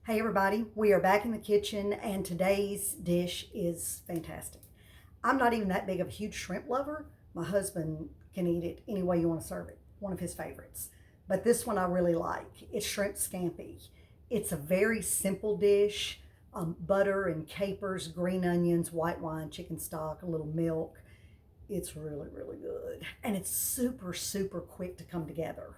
Hey everybody, we are back in the kitchen and today's dish is fantastic. I'm not even that big of a huge shrimp lover. My husband can eat it any way you want to serve it, one of his favorites. But this one I really like. It's shrimp scampi. It's a very simple dish. Butter and capers, green onions, white wine, chicken stock, a little milk. It's really, really good. And it's super, super quick to come together.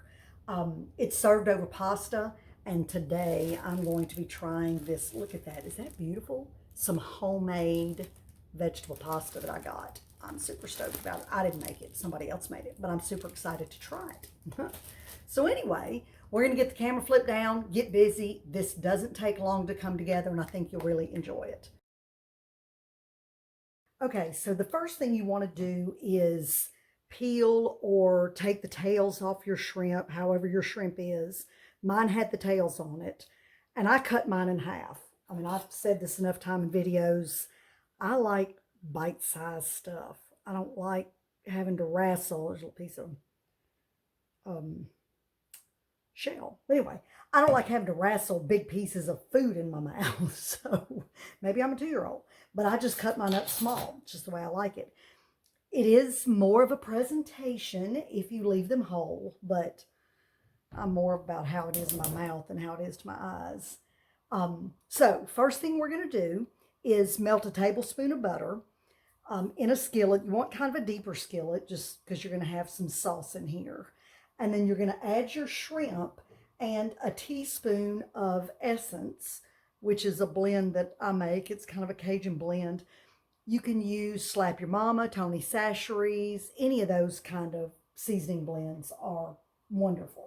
It's served over pasta. And today I'm going to be trying this. Look at that. Is that beautiful? Some homemade vegetable pasta that I got. I'm super stoked about it. I didn't make it. Somebody else made it. But I'm super excited to try it. So anyway, we're going to get the camera flipped down, get busy. This doesn't take long to come together, and I think you'll really enjoy it. Okay, so the first thing you want to do is peel or take the tails off your shrimp, however your shrimp is. Mine had the tails on it, and I cut mine in half. I mean, I've said this enough time in videos. I like bite-sized stuff. I don't like having to wrestle. There's a piece of um, shell. Anyway, I don't like having to wrestle big pieces of food in my mouth. So maybe I'm a 2-year-old, but I just cut mine up small, just the way I like it. It is more of a presentation if you leave them whole, but I'm more about how it is in my mouth than how it is to my eyes. So first thing we're going to do is melt a tablespoon of butter in a skillet. You want kind of a deeper skillet just because you're going to have some sauce in here. And then you're going to add your shrimp and a teaspoon of essence, which is a blend that I make. It's kind of a Cajun blend. You can use Slap Your Mama, Tony Chachere's, any of those kind of seasoning blends are wonderful.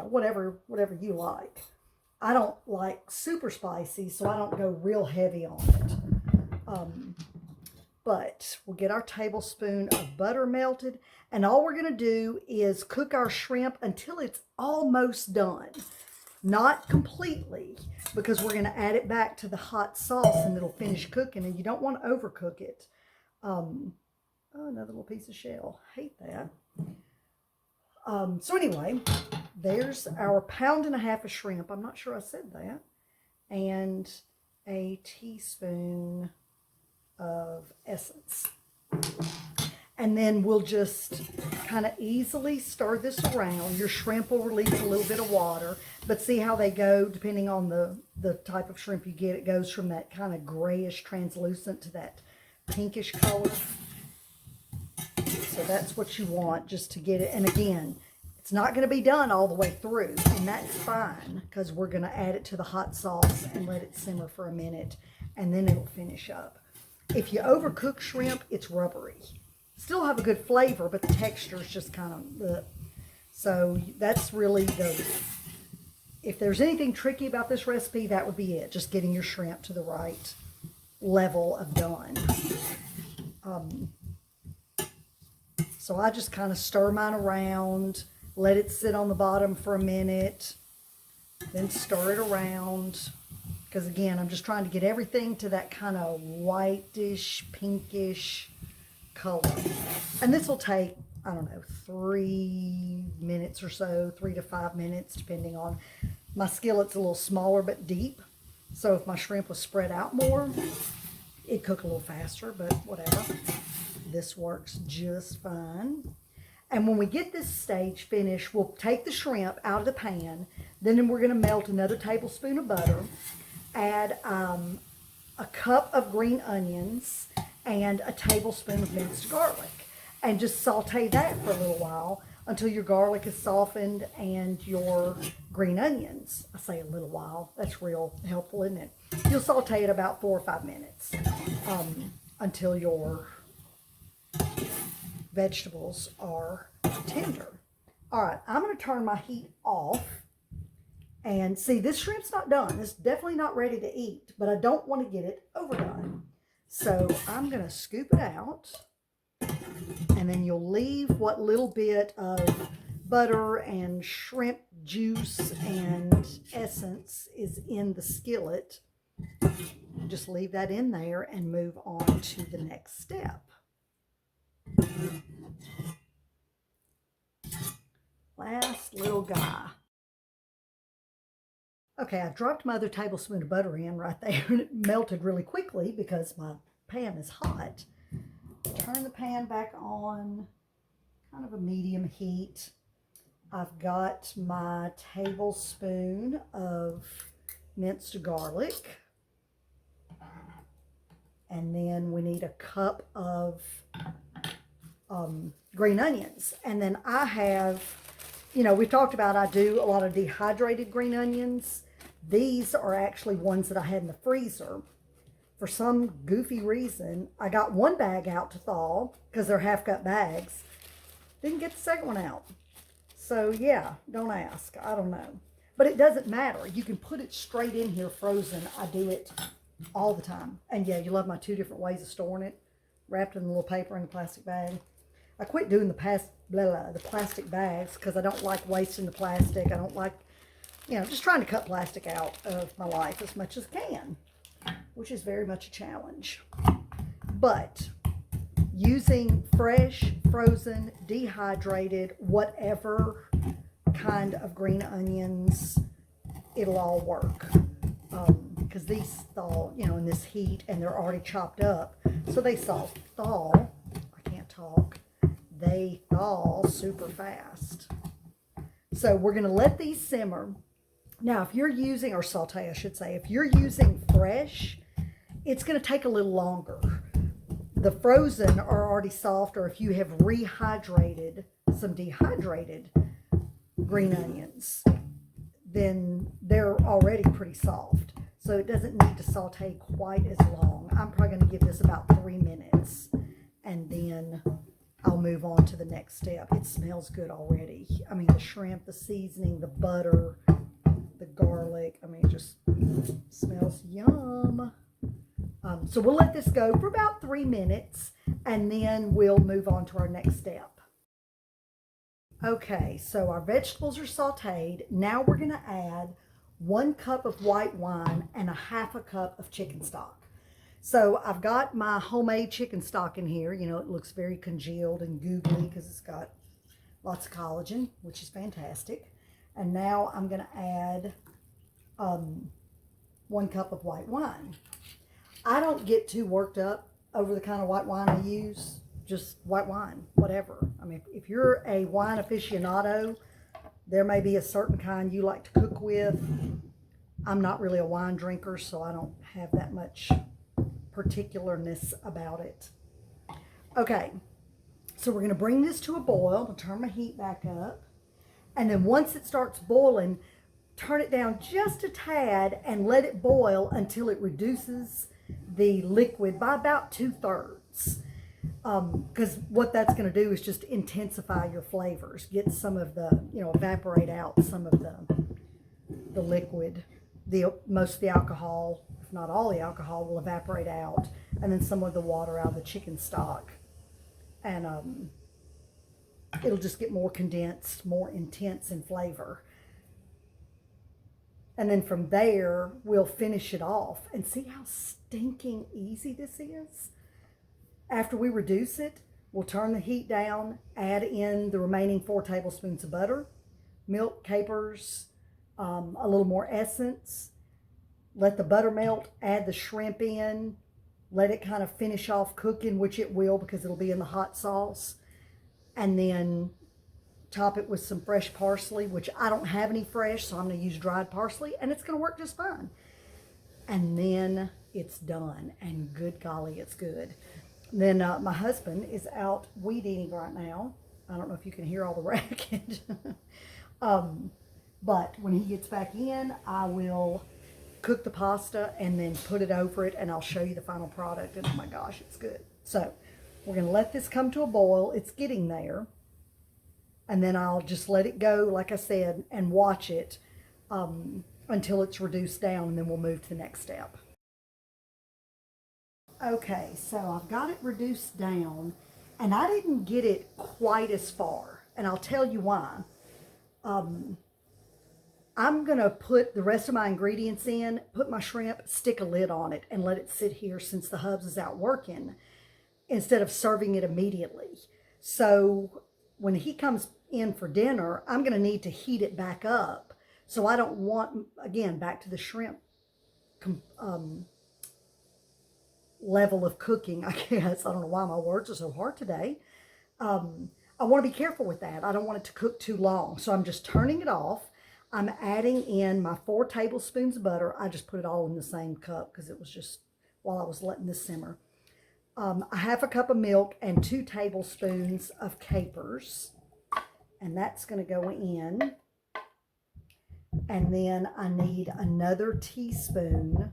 Whatever you like. I don't like super spicy, so I don't go real heavy on it. But we'll get our tablespoon of butter melted, and all we're going to do is cook our shrimp until it's almost done. Not completely, because we're going to add it back to the hot sauce and it'll finish cooking, and you don't want to overcook it. Oh, another little piece of shell. Hate that. So anyway, there's our 1.5 pounds of shrimp. I'm not sure I said that. And a teaspoon of essence. And then we'll just kind of easily stir this around. Your shrimp will release a little bit of water, but see how they go depending on the type of shrimp you get. It goes from that kind of grayish translucent to that pinkish color. So that's what you want, just to get it. And again, it's not going to be done all the way through, and that's fine because we're going to add it to the hot sauce and let it simmer for a minute, and then it'll finish up. If you overcook shrimp, it's rubbery. Still have a good flavor, but the texture is just kind of so that's really if there's anything tricky about this recipe, that would be it. Just getting your shrimp to the right level of done. So I just kind of stir mine around, let it sit on the bottom for a minute, then stir it around. Because again, I'm just trying to get everything to that kind of whitish, pinkish color. And this will take, I don't know, 3 minutes or so, 3 to 5 minutes, depending on. My skillet's a little smaller but deep. So if my shrimp was spread out more, it'd cook a little faster, but whatever. This works just fine. And when we get this stage finished, we'll take the shrimp out of the pan. Then we're going to melt another tablespoon of butter, add a cup of green onions, and a tablespoon of minced garlic. And just saute that for a little while until your garlic is softened and your green onions. I say a little while. That's real helpful, isn't it? You'll saute it about 4 or 5 minutes until your vegetables are tender. All right, I'm going to turn my heat off. And see, this shrimp's not done. It's definitely not ready to eat, but I don't want to get it overdone. So I'm going to scoop it out, and then you'll leave what little bit of butter and shrimp juice and essence is in the skillet. Just leave that in there and move on to the next step. Last little guy. Okay, I dropped my other tablespoon of butter in right there and it melted really quickly because my pan is hot. Turn the pan back on, kind of a medium heat. I've got my tablespoon of minced garlic. And then we need a cup of green onions. And then I have, you know, we've talked about I do a lot of dehydrated green onions. These are actually ones that I had in the freezer. For some goofy reason, I got one bag out to thaw because they're half-cut bags. Didn't get the second one out. So yeah, don't ask. I don't know. But it doesn't matter. You can put it straight in here frozen. I do it all the time. And yeah, you love my 2 different ways of storing it. Wrapped in a little paper in a plastic bag. I quit doing the plastic bags because I don't like wasting the plastic. I don't like, you know, just trying to cut plastic out of my life as much as I can, which is very much a challenge. But using fresh, frozen, dehydrated, whatever kind of green onions, it'll all work. Because these thaw, you know, in this heat, and they're already chopped up. So they thaw, I can't talk. They thaw super fast. So we're going to let these simmer. Now, if you're using, or saute, I should say, if you're using fresh, it's going to take a little longer. The frozen are already soft, or if you have rehydrated some dehydrated green onions, then they're already pretty soft. So it doesn't need to saute quite as long. I'm probably going to give this about 3 minutes, and then I'll move on to the next step. It smells good already. I mean, the shrimp, the seasoning, the butter, the garlic. I mean, it just smells yum. So we'll let this go for about 3 minutes, and then we'll move on to our next step. Okay, so our vegetables are sauteed. Now we're going to add 1 cup of white wine and a 1/2 cup of chicken stock. So I've got my homemade chicken stock in here. You know, it looks very congealed and googly because it's got lots of collagen, which is fantastic. And now I'm going to add 1 cup of white wine. I don't get too worked up over the kind of white wine I use. Just white wine, whatever. I mean, if you're a wine aficionado, there may be a certain kind you like to cook with. I'm not really a wine drinker, so I don't have that much particularness about it. Okay, so we're going to bring this to a boil. I'll turn my heat back up. And then once it starts boiling, turn it down just a tad and let it boil until it reduces the liquid by about 2/3. Because what that's going to do is just intensify your flavors, get some of the, you know, evaporate out some of the liquid. Most of the alcohol, if not all the alcohol, will evaporate out, and then some of the water out of the chicken stock. And it'll just get more condensed, more intense in flavor. And then from there, we'll finish it off. And see how stinking easy this is? After we reduce it, we'll turn the heat down, add in the remaining 4 tablespoons of butter, milk, capers, a little more essence. Let the butter melt, add the shrimp in, let it kind of finish off cooking, which it will because it'll be in the hot sauce. And then top it with some fresh parsley, which I don't have any fresh, so I'm going to use dried parsley, and it's going to work just fine. And then it's done, and good golly, it's good. Then my husband is out weed eating right now. I don't know if you can hear all the racket. But when he gets back in, I will cook the pasta and then put it over it, and I'll show you the final product. And oh my gosh, it's good. So we're going to let this come to a boil. It's getting there. And then I'll just let it go, like I said, and watch it until it's reduced down, and then we'll move to the next step. Okay, so I've got it reduced down, and I didn't get it quite as far, and I'll tell you why. I'm going to put the rest of my ingredients in, put my shrimp, stick a lid on it, and let it sit here since the hubs is out working, instead of serving it immediately. So when he comes in for dinner, I'm going to need to heat it back up So I don't want, again, back to the shrimp level of cooking, I guess. I don't know why my words are so hard today. I want to be careful with that. I don't want it to cook too long. So I'm just turning it off. I'm adding in my 4 tablespoons of butter. I just put it all in the same cup because it was just while I was letting this simmer. A half a cup of milk and 2 tablespoons of capers. And that's going to go in. And then I need another teaspoon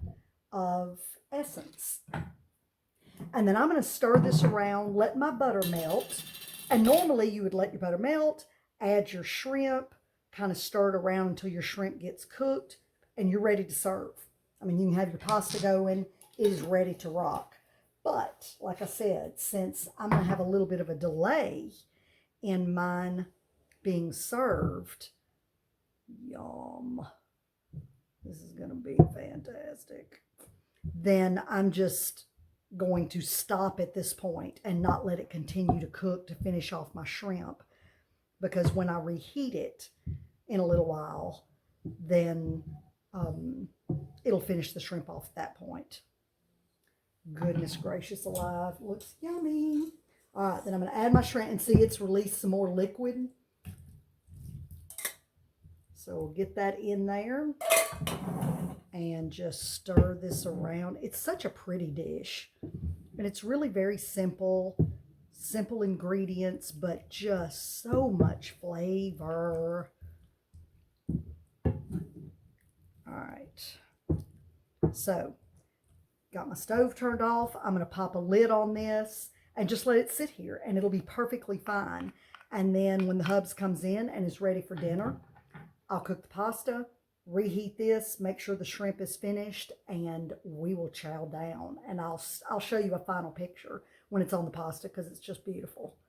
of essence. And then I'm going to stir this around, let my butter melt. And normally you would let your butter melt, add your shrimp, kind of stir it around until your shrimp gets cooked, and you're ready to serve. I mean, you can have your pasta going. It is ready to rock. But, like I said, since I'm going to have a little bit of a delay in mine being served, yum, this is going to be fantastic, then I'm just going to stop at this point and not let it continue to cook to finish off my shrimp, because when I reheat it in a little while, then it'll finish the shrimp off at that point. Goodness gracious alive, looks yummy. All right, then I'm going to add my shrimp, and see, it's released some more liquid. So we'll get that in there and just stir this around. It's such a pretty dish, and it's really very simple ingredients, but just so much flavor. All right, so got my stove turned off. I'm going to pop a lid on this and just let it sit here, and it'll be perfectly fine. And then when the hubs comes in and is ready for dinner, I'll cook the pasta, reheat this, make sure the shrimp is finished, and we will chow down. And I'll show you a final picture when it's on the pasta, because it's just beautiful.